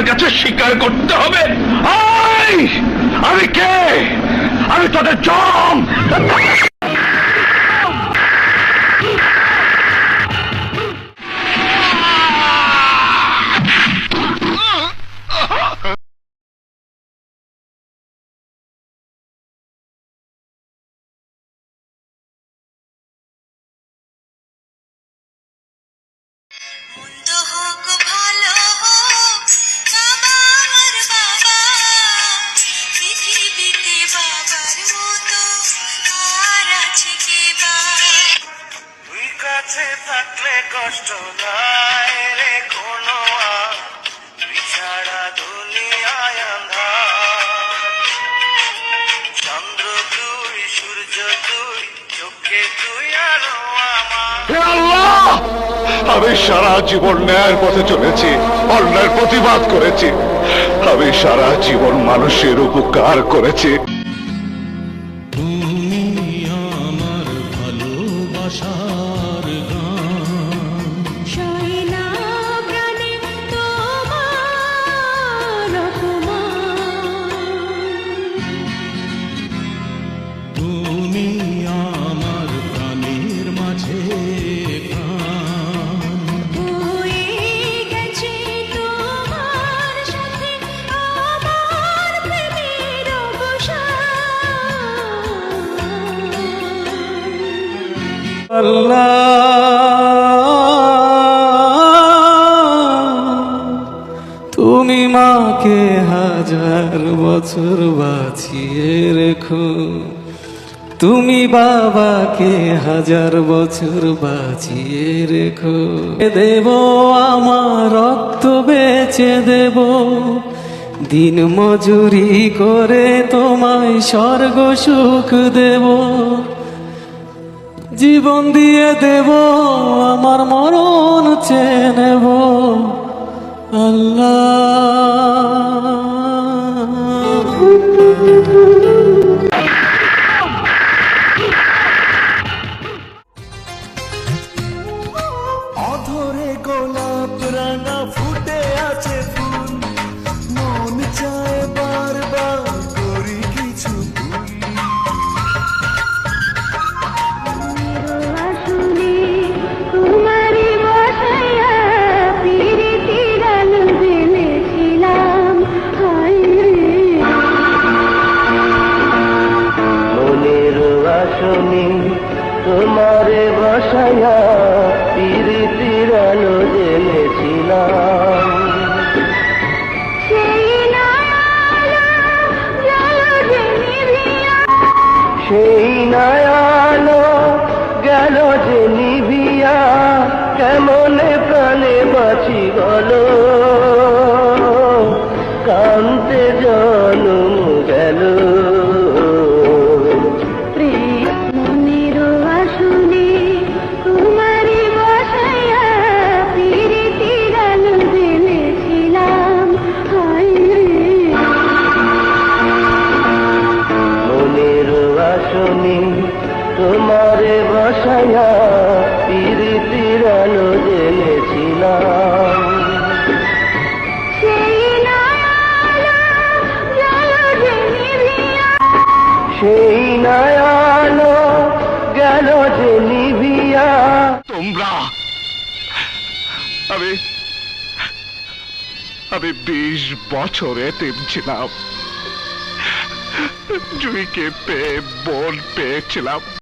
কাছে স্বীকার করতে হবে। আমি কে? আমি তোদের জম। মন্দ হোক ভালো হোক বাবা আমার বাবা, পৃথিবীতে বাবার মতো আর আছে কে বা। তুই কাছে থাকলে কষ্ট নাই রে কোনো, তুই ছাড়া দুনিয়ায় আঁধার। চন্দ্র তুই, সূর্য তুই, চোখে তুই আলো আমার। হে আল্লাহ, আমি সারা জীবন ন্যায়ের পথে চলেছি, অন্যায়ের প্রতিবাদ করেছি। আমি সারা জীবন মানুষের উপকার করেছি। তুমি আমার ভালোবাসার গান, শোনা প্রাণে তোমার অপমান, তুমি আমার প্রাণের মাঝে প্রাণ। হয়ে গেছে তোমার সাথে আমার প্রেমের অবসান। তুমি মাকে হাজার বছর বাঁচিয়ে রেখো, তুমি বাবাকে হাজার বছর বাঁচিয়ে রেখো। দেব আমার রক্ত বেচে দেব, দিন মজুরি করে তোমায় স্বর্গ সুখ দেব। জীবন দিয়ে দেব, আমার মরণ চেয়ে নেব। অধরে গোলাপ রাঙা ফুটে আছে ফুল, মন চায় বারবার করি কিছু ভুল। আসলে তোমারই বসায়া প্রীতির আলো জ্বেলেছিলাম, হায় রে। মনের আসনে তোমারে বসায়া প্রীতির আলো জেনেছিলাম। সেই নয়ালো জল যে নিভিয়া, সেই নয়ালো গেল যে নিভিয়া, কেমনে প্রাণে বাঁচি বলো, কান্তে জন্ম গেল। মনের আসনে তোমারই বসায়া প্রীতির আলো জ্বেলেছিলাম, হায় রে। মনের আসনে তোমারে বসায়া প্রীতির আলো জেনেছিলাম। সেই নয়ালো জল যে নিভিয়া, সেই নয়ালো গেল যে নিভিয়া। তোমরা, আমি 20 বছর এতিম ছিলাম। জুইকে পেয়ে বোন পেয়েছিলাম।